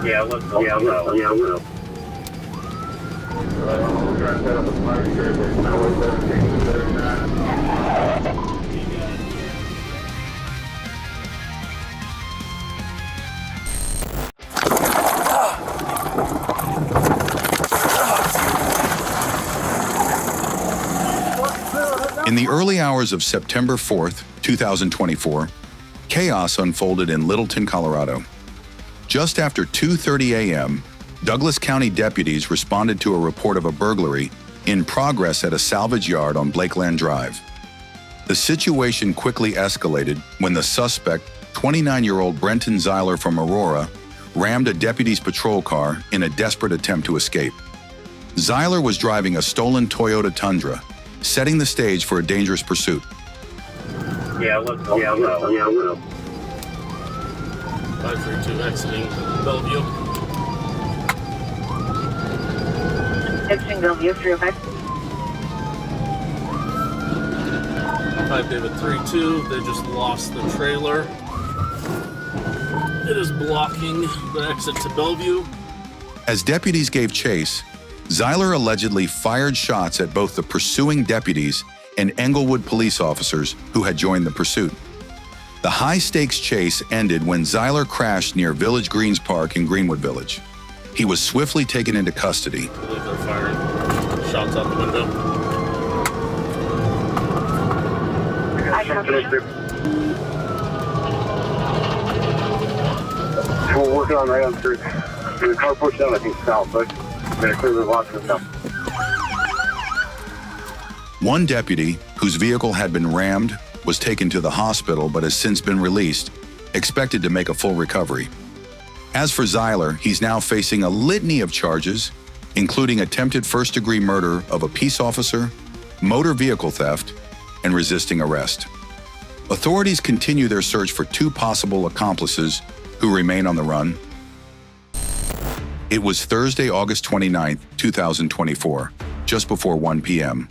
Yeah, let's go. Yeah, we'll. We'll try to set up a fire strip at Highway 1739. In the early hours of September 4th, 2024, chaos unfolded in Littleton, Colorado. Just after 2:30 a.m., Douglas County deputies responded to a report of a burglary in progress at a salvage yard on Blakeland Drive. The situation quickly escalated when the suspect, 29-year-old Brenton Zeiler from Aurora, rammed a deputy's patrol car in a desperate attempt to escape. Zeiler was driving a stolen Toyota Tundra, setting the stage for a dangerous pursuit. Yeah, let's go. Yeah, we'll. 532 exiting Bellevue. Exiting Bellevue, 305. 5 David 32, they just lost the trailer. It is blocking the exit to Bellevue. As deputies gave chase, Zeiler allegedly fired shots at both the pursuing deputies and Englewood police officers who had joined the pursuit. The high-stakes chase ended when Zeiler crashed near Village Greens Park in Greenwood Village. He was swiftly taken into custody. I believe they're firing shots out the window. We're working on right on through. The car pushed out, I think, south, but we're going to clear the lots of stuff. One deputy, whose vehicle had been rammed, was taken to the hospital but has since been released, expected to make a full recovery. As for Zeiler, he's now facing a litany of charges, including attempted first-degree murder of a peace officer, motor vehicle theft, and resisting arrest. Authorities continue their search for two possible accomplices who remain on the run. It was Thursday, August 29, 2024, just before 1 p.m.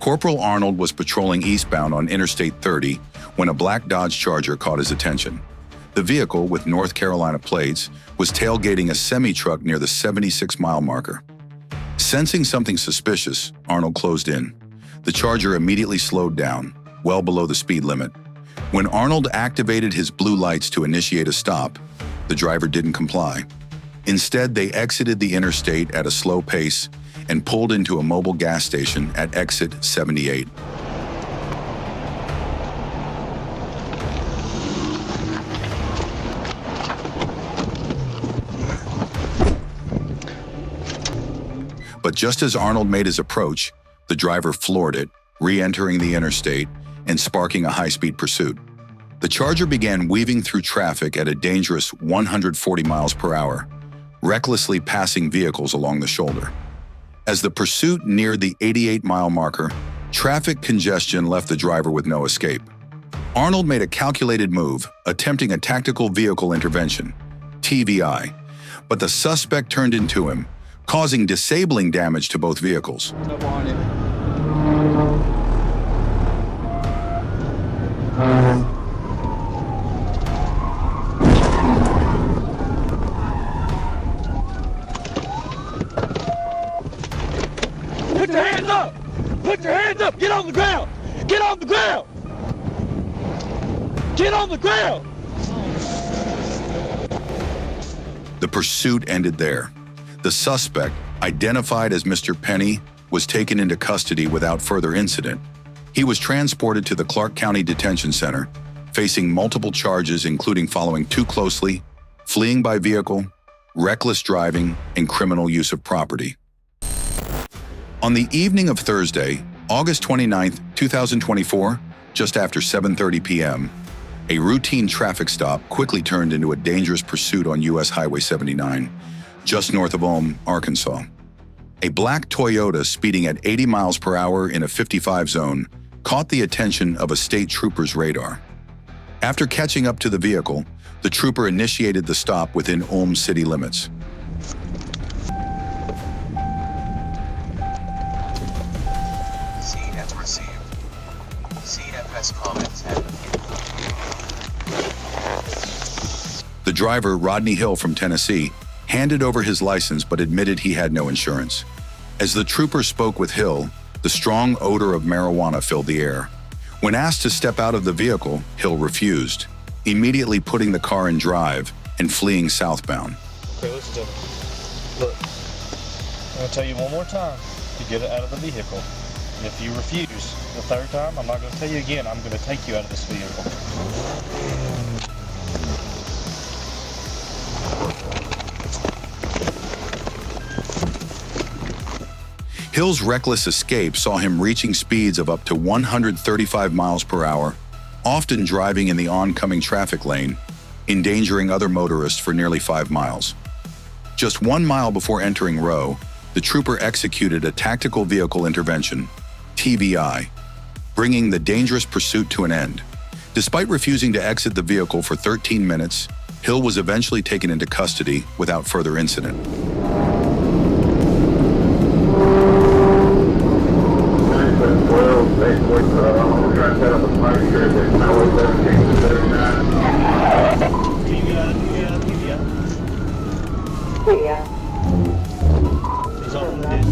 Corporal Arnold was patrolling eastbound on Interstate 30 when a black Dodge Charger caught his attention. The vehicle, with North Carolina plates, was tailgating a semi-truck near the 76-mile marker. Sensing something suspicious, Arnold closed in. The Charger immediately slowed down, well below the speed limit. When Arnold activated his blue lights to initiate a stop, the driver didn't comply. Instead, they exited the interstate at a slow pace and pulled into a mobile gas station at exit 78. But just as Arnold made his approach, the driver floored it, re-entering the interstate and sparking a high-speed pursuit. The Charger began weaving through traffic at a dangerous 140 miles per hour, recklessly passing vehicles along the shoulder. As the pursuit neared the 88-mile marker, traffic congestion left the driver with no escape. Arnold made a calculated move, attempting a tactical vehicle intervention, TVI, but the suspect turned into him, causing disabling damage to both vehicles. Put your hands up! Put your hands up! Get on the ground! Get on the ground! Get on the ground! The pursuit ended there. The suspect, identified as Mr. Penny, was taken into custody without further incident. He was transported to the Clark County Detention Center, facing multiple charges including following too closely, fleeing by vehicle, reckless driving, and criminal use of property. On the evening of Thursday, August 29, 2024, just after 7:30 p.m., a routine traffic stop quickly turned into a dangerous pursuit on U.S. Highway 79, just north of Ulm, Arkansas. A black Toyota speeding at 80 miles per hour in a 55 zone caught the attention of a state trooper's radar. After catching up to the vehicle, the trooper initiated the stop within Ulm city limits. Scene as received. CFS comments have been The driver, Rodney Hill from Tennessee, handed over his license but admitted he had no insurance. As the trooper spoke with Hill, the strong odor of marijuana filled the air. When asked to step out of the vehicle, Hill refused, immediately putting the car in drive and fleeing southbound. Okay, listen to me. Look, I'm going to tell you one more time to get it out of the vehicle. And if you refuse the third time, I'm not going to tell you again. I'm going to take you out of this vehicle. Hill's reckless escape saw him reaching speeds of up to 135 miles per hour, often driving in the oncoming traffic lane, endangering other motorists for nearly 5 miles. Just 1 mile before entering Rowe, the trooper executed a tactical vehicle intervention, TVI, bringing the dangerous pursuit to an end. Despite refusing to exit the vehicle for 13 minutes, Hill was eventually taken into custody without further incident. He's on the ditch.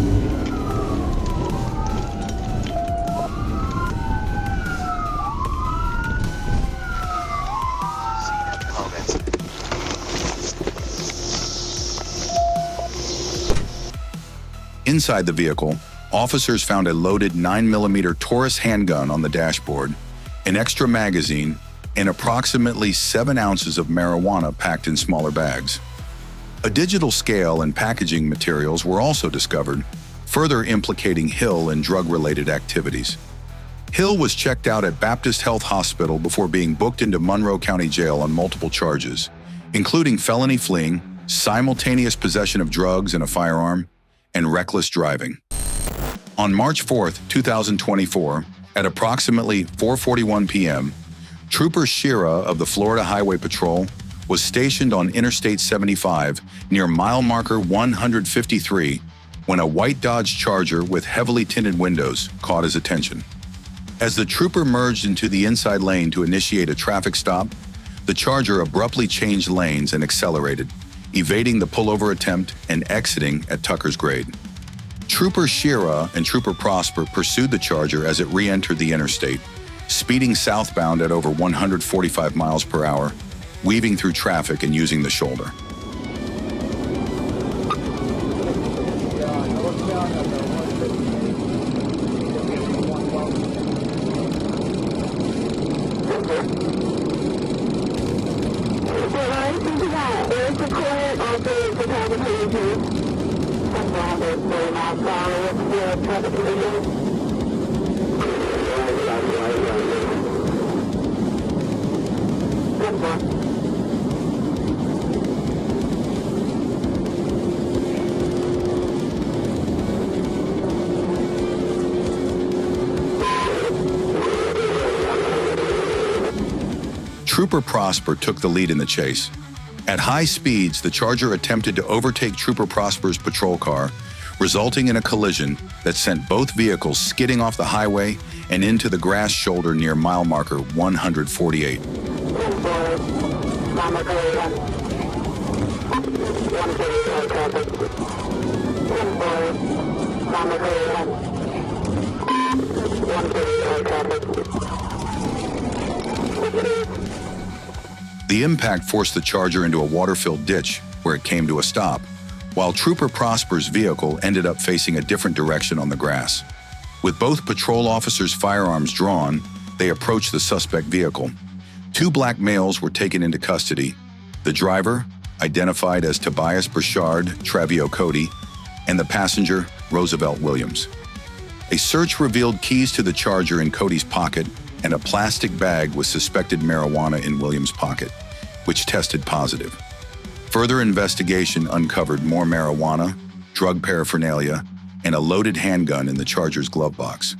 Comments. Inside the vehicle, officers found a loaded 9mm Taurus handgun on the dashboard, an extra magazine, and approximately 7 ounces of marijuana packed in smaller bags. A digital scale and packaging materials were also discovered, further implicating Hill in drug-related activities. Hill was checked out at Baptist Health Hospital before being booked into Monroe County Jail on multiple charges, including felony fleeing, simultaneous possession of drugs and a firearm, and reckless driving. On March 4, 2024, at approximately 4:41 p.m., Trooper Shira of the Florida Highway Patrol was stationed on Interstate 75 near mile marker 153 when a white Dodge Charger with heavily tinted windows caught his attention. As the trooper merged into the inside lane to initiate a traffic stop, the Charger abruptly changed lanes and accelerated, evading the pullover attempt and exiting at Tucker's Grade. Trooper Shira and Trooper Prosper pursued the Charger as it re-entered the interstate, speeding southbound at over 145 miles per hour, weaving through traffic and using the shoulder. Trooper Prosper took the lead in the chase. At high speeds, the Charger attempted to overtake Trooper Prosper's patrol car, resulting in a collision that sent both vehicles skidding off the highway and into the grass shoulder near mile marker 148. The impact forced the Charger into a water-filled ditch, where it came to a stop, while Trooper Prosper's vehicle ended up facing a different direction on the grass. With both patrol officers' firearms drawn, they approached the suspect vehicle. 2 black males were taken into custody. The driver, identified as Tobias Burchard Travio Cody, and the passenger, Roosevelt Williams. A search revealed keys to the Charger in Cody's pocket and a plastic bag with suspected marijuana in Williams' pocket, which tested positive. Further investigation uncovered more marijuana, drug paraphernalia, and a loaded handgun in the Charger's glove box.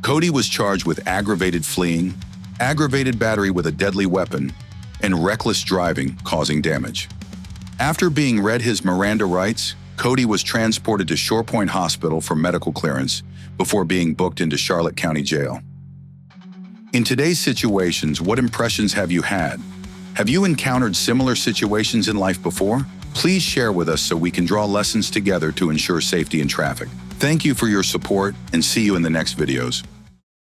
Cody was charged with aggravated fleeing, aggravated battery with a deadly weapon, and reckless driving causing damage. After being read his Miranda rights, Cody was transported to Shore Point Hospital for medical clearance before being booked into Charlotte County Jail. In today's situations, what impressions have you had? Have you encountered similar situations in life before? Please share with us so we can draw lessons together to ensure safety in traffic. Thank you for your support and see you in the next videos.